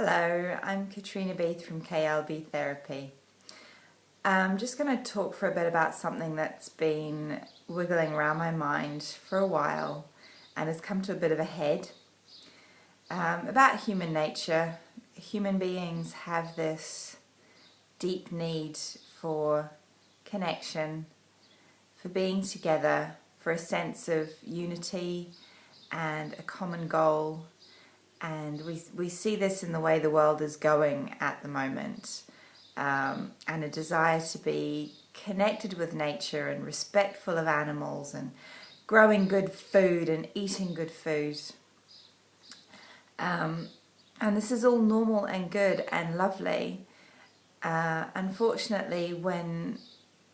Hello, I'm Katrina Beath from KLB Therapy. I'm just going to talk for a bit about something that's been wiggling around my mind for a while and has come to a bit of a head. About human nature. Human beings have this deep need for connection, for being together, for a sense of unity and a common goal. And we see this in the way the world is going at the moment, and a desire to be connected with nature and respectful of animals and growing good food and eating good food. And this is all normal and good and lovely. Unfortunately, when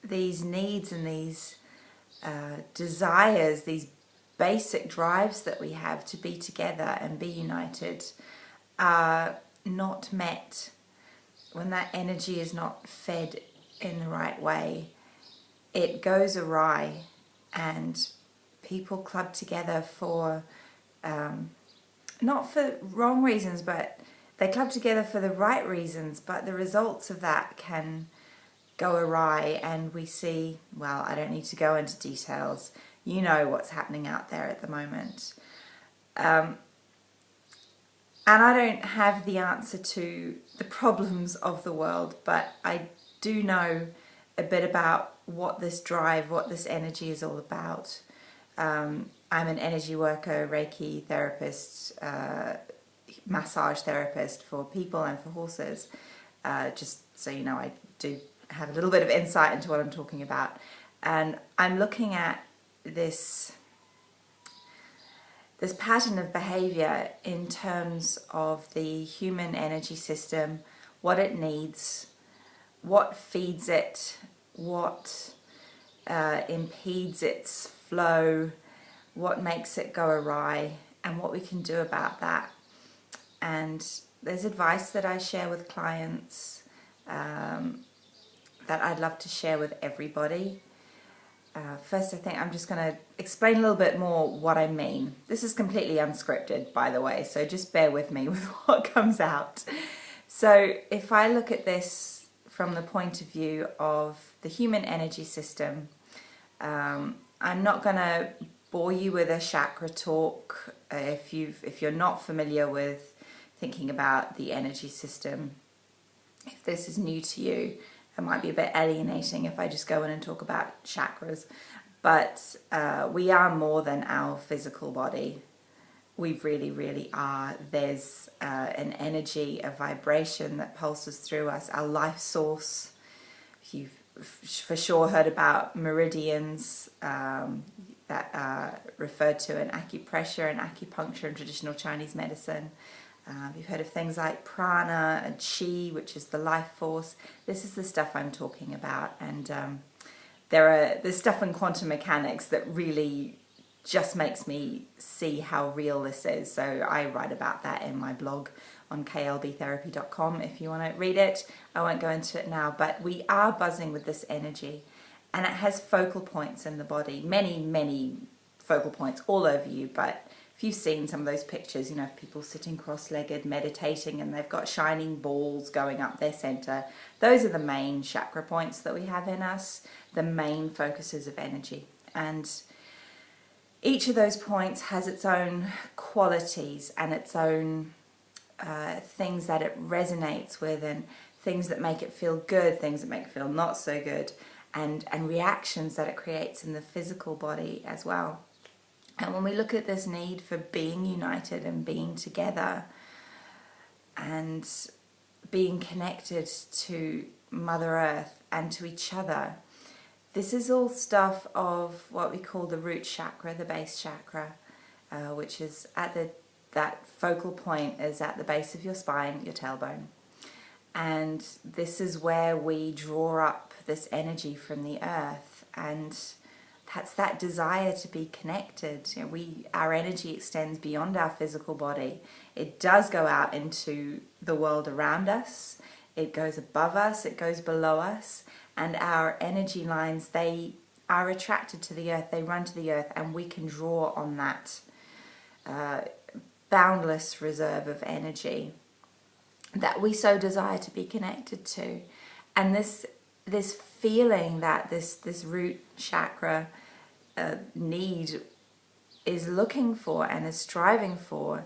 these needs and these desires, these basic drives that we have to be together and be united are not met, when that energy is not fed in the right way, it goes awry and people club together for not for wrong reasons, but they club together for the right reasons, but the results of that can go awry, and we see, well, I don't need to go into details. You know what's happening out there at the moment. And I don't have the answer to the problems of the world, but I do know a bit about what this drive, what this energy is all about. I'm an energy worker, Reiki therapist, massage therapist for people and for horses. Just so you know, I do have a little bit of insight into what I'm talking about. And I'm looking at this pattern of behavior in terms of the human energy system, what it needs, what feeds it, what impedes its flow, what makes it go awry, and what we can do about that. And there's advice that I share with clients that I'd love to share with everybody. First, I think I'm just going to explain a little bit more what I mean. This is completely unscripted, by the way, so just bear with me with what comes out. So if I look at this from the point of view of the human energy system, I'm not going to bore you with a chakra talk. If you're not familiar with thinking about the energy system, if this is new to you, it might be a bit alienating if I just go in and talk about chakras, but we are more than our physical body. We really, really are. There's an energy, a vibration that pulses through us, our life source. You've for sure heard about meridians that are referred to in acupressure and acupuncture and traditional Chinese medicine. You've heard of things like prana and chi, which is the life force. This is the stuff I'm talking about, and there's stuff in quantum mechanics that really just makes me see how real this is. So I write about that in my blog on klbtherapy.com if you want to read it. I won't go into it now, but we are buzzing with this energy, and it has focal points in the body, many focal points all over you. But if you've seen some of those pictures, you know, of people sitting cross-legged, meditating, and they've got shining balls going up their center, those are the main chakra points that we have in us, the main focuses of energy. And each of those points has its own qualities and its own things that it resonates with, and things that make it feel good, things that make it feel not so good, and reactions that it creates in the physical body as well. And when we look at this need for being united and being together and being connected to Mother Earth and to each other, this is all stuff of what we call the root chakra, the base chakra, which is that focal point is at the base of your spine, your tailbone. And this is where we draw up this energy from the earth, and that's that desire to be connected. You know, our energy extends beyond our physical body. It does go out into the world around us. It goes above us, it goes below us, and our energy lines, they are attracted to the earth, they run to the earth, and we can draw on that boundless reserve of energy. that we so desire to be connected to. And this feeling that this root chakra need is looking for and is striving for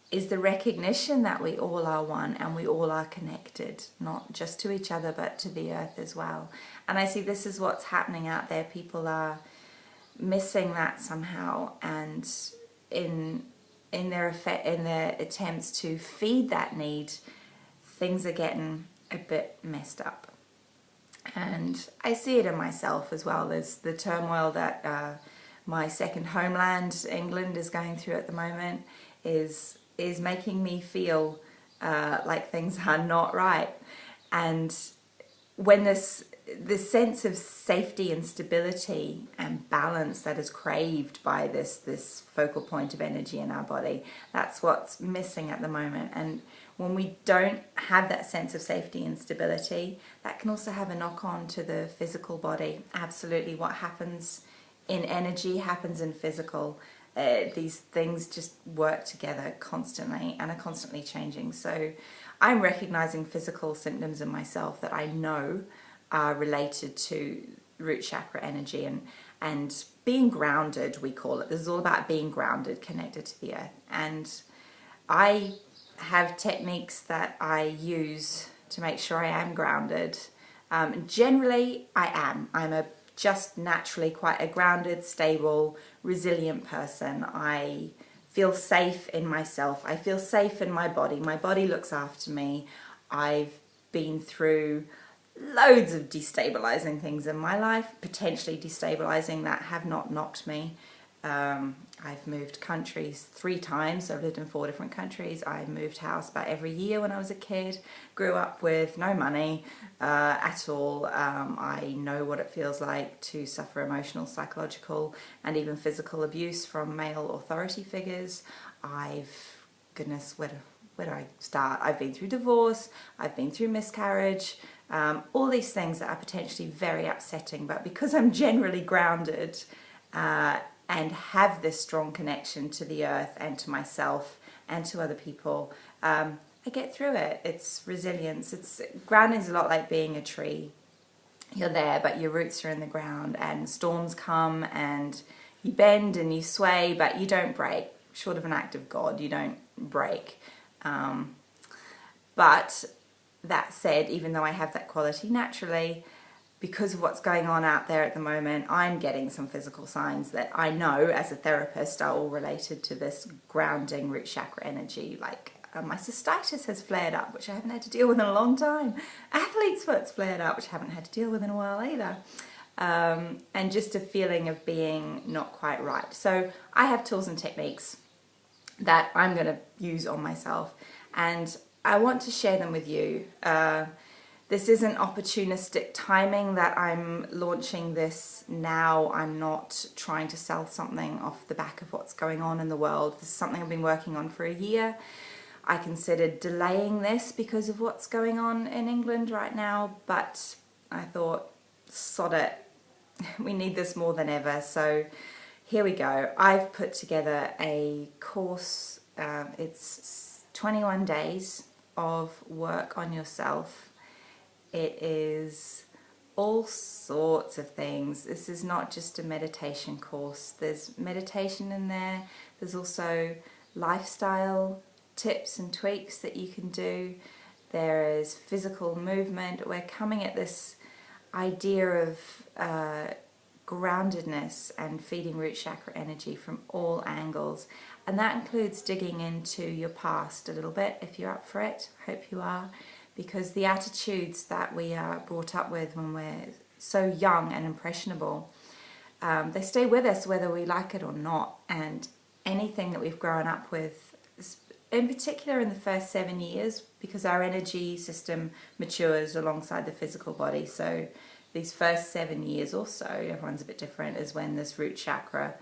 is the recognition that we all are one and we all are connected, not just to each other but to the earth as well. And I see this is what's happening out there. People are missing that somehow, and in their attempts to feed that need, things are getting a bit messed up. And I see it in myself as well. There's the turmoil that my second homeland, England, is going through at the moment is making me feel like things are not right. And when this sense of safety and stability and balance that is craved by this focal point of energy in our body, that's what's missing at the moment. And when we don't have that sense of safety and stability, that can also have a knock-on to the physical body. Absolutely, what happens in energy happens in physical. These things just work together constantly and are constantly changing. So I'm recognizing physical symptoms in myself that I know are related to root chakra energy and being grounded, we call it. This is all about being grounded, connected to the earth. And I have techniques that I use to make sure I am grounded. Generally, I am. I'm just naturally quite a grounded, stable, resilient person. I feel safe in myself. I feel safe in my body. My body looks after me. I've been through loads of destabilizing things in my life, potentially destabilizing, that have not knocked me. I've moved countries 3 times, so I've lived in 4 different countries. I moved house about every year when I was a kid, grew up with no money at all. I know what it feels like to suffer emotional, psychological, and even physical abuse from male authority figures. Goodness, where do I start? I've been through divorce, I've been through miscarriage, all these things that are potentially very upsetting, but because I'm generally grounded, and have this strong connection to the earth and to myself and to other people, I get through it. It's resilience. Grounding is a lot like being a tree. You're there, but your roots are in the ground, and storms come and you bend and you sway, but you don't break. Short of an act of God, you don't break. But that said, even though I have that quality naturally, because of what's going on out there at the moment, I'm getting some physical signs that I know as a therapist are all related to this grounding root chakra energy. Like my cystitis has flared up, which I haven't had to deal with in a long time. Athlete's foot's flared up, which I haven't had to deal with in a while either. And just a feeling of being not quite right. So I have tools and techniques that I'm going to use on myself, and I want to share them with you. This isn't opportunistic timing that I'm launching this now. I'm not trying to sell something off the back of what's going on in the world. This is something I've been working on for a year. I considered delaying this because of what's going on in England right now, but I thought, sod it, we need this more than ever. So here we go. I've put together a course. It's 21 days of work on yourself. It is all sorts of things. This is not just a meditation course. There's meditation in there. There's also lifestyle tips and tweaks that you can do. There is physical movement. We're coming at this idea of groundedness and feeding root chakra energy from all angles. And that includes digging into your past a little bit, if you're up for it. I hope you are. Because the attitudes that we are brought up with when we're so young and impressionable, they stay with us whether we like it or not. And anything that we've grown up with, in particular in the first 7 years, because our energy system matures alongside the physical body. So these first 7 years or so, everyone's a bit different, is when this root chakra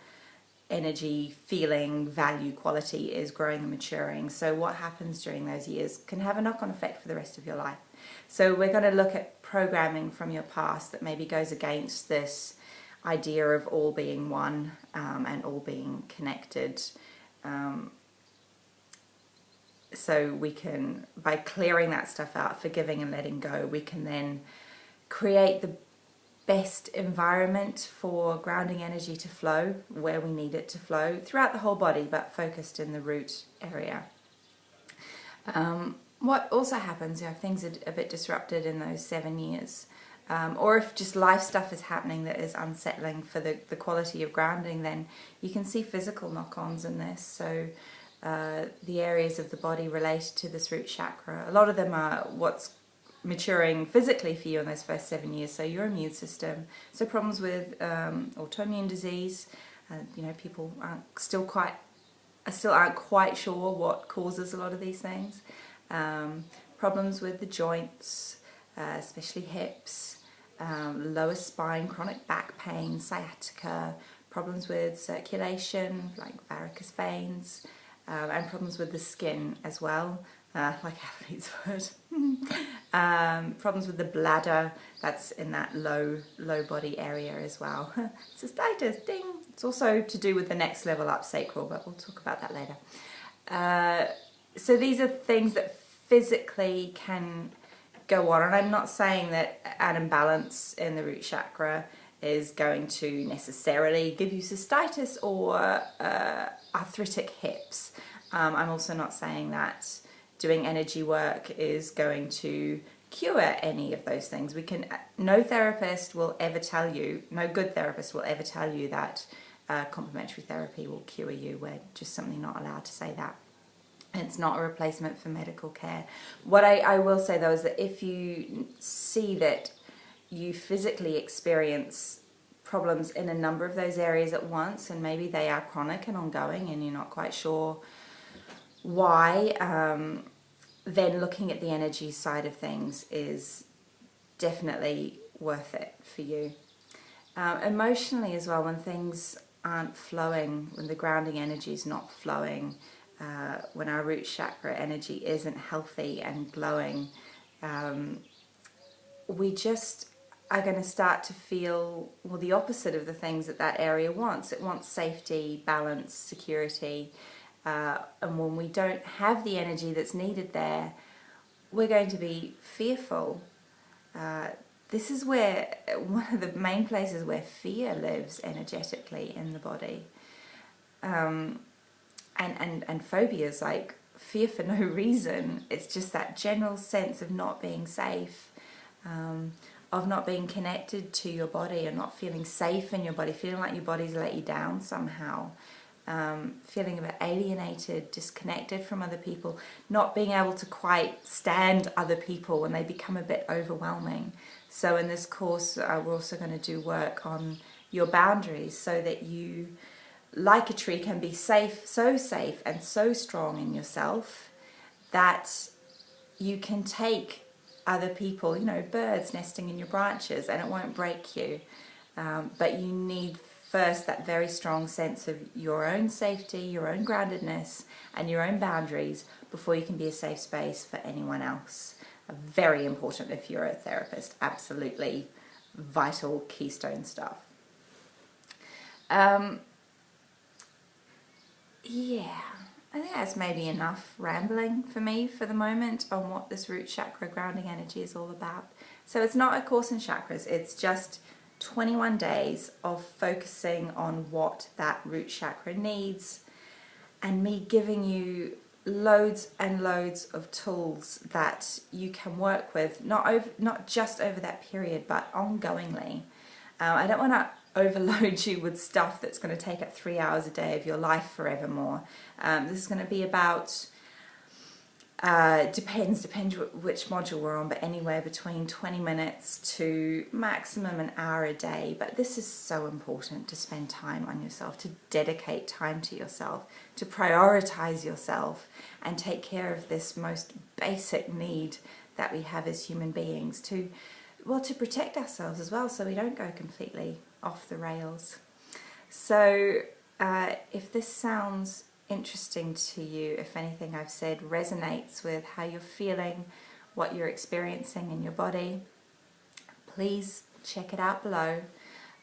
energy, feeling, value, quality is growing and maturing. So what happens during those years can have a knock-on effect for the rest of your life. So we're going to look at programming from your past that maybe goes against this idea of all being one and all being connected. So we can, by clearing that stuff out, forgiving and letting go, we can then create the best environment for grounding energy to flow where we need it to flow throughout the whole body, but focused in the root area. What also happens if things are a bit disrupted in those 7 years, or if just life stuff is happening that is unsettling for the quality of grounding, then you can see physical knock-ons in this. So the areas of the body related to this root chakra, a lot of them are what's maturing physically for you in those first 7 years. So your immune system, so problems with autoimmune disease, people still aren't quite sure what causes a lot of these things. Problems with the joints, especially hips, lower spine, chronic back pain, sciatica, problems with circulation like varicose veins, and problems with the skin as well, like athlete's foot. Problems with the bladder, that's in that low body area as well. Cystitis, ding! It's also to do with the next level up, sacral, but we'll talk about that later. So these are things that physically can go on, and I'm not saying that an imbalance in the root chakra is going to necessarily give you cystitis or arthritic hips. I'm also not saying that doing energy work is going to cure any of those things. No therapist will ever tell you, no good therapist will ever tell you that complementary therapy will cure you. We're just simply not allowed to say that. It's not a replacement for medical care. What I will say though is that if you see that you physically experience problems in a number of those areas at once, and maybe they are chronic and ongoing and you're not quite sure why, then looking at the energy side of things is definitely worth it for you. Emotionally as well, when things aren't flowing, when the grounding energy is not flowing, when our root chakra energy isn't healthy and glowing, we just are going to start to feel, well, the opposite of the things that area wants. It wants safety, balance, security, and when we don't have the energy that's needed there, we're going to be fearful. This is where one of the main places where fear lives energetically in the body. And phobias, like fear for no reason. It's just that general sense of not being safe, of not being connected to your body and not feeling safe in your body, feeling like your body's let you down somehow, feeling a bit alienated, disconnected from other people, not being able to quite stand other people when they become a bit overwhelming. So in this course, we're also going to do work on your boundaries so that you, like a tree, can be safe and so strong in yourself that you can take other people, birds nesting in your branches, and it won't break you. But you need first that very strong sense of your own safety, your own groundedness, and your own boundaries before you can be a safe space for anyone else. Very important if you're a therapist. Absolutely vital keystone stuff. Yeah, I think that's maybe enough rambling for me for the moment on what this root chakra grounding energy is all about. So it's not a course in chakras, it's just 21 days of focusing on what that root chakra needs, and me giving you loads and loads of tools that you can work with, not just over that period, but ongoingly. I don't want to overload you with stuff that's going to take up 3 hours a day of your life forevermore. This is going to be about, depends which module we're on, but anywhere between 20 minutes to maximum an hour a day. But this is so important, to spend time on yourself, to dedicate time to yourself, to prioritize yourself and take care of this most basic need that we have as human beings, to protect ourselves as well, so we don't go completely off the rails. So if this sounds interesting to you, if anything I've said resonates with how you're feeling, what you're experiencing in your body, please check it out below.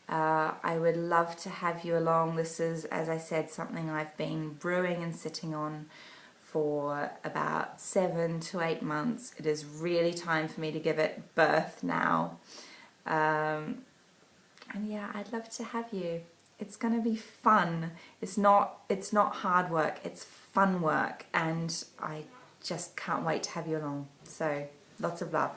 I would love to have you along. This is, as I said, something I've been brewing and sitting on for about 7 to 8 months. It is really time for me to give it birth now. And yeah, I'd love to have you. It's going to be fun. It's not hard work, it's fun work, and I just can't wait to have you along. So lots of love.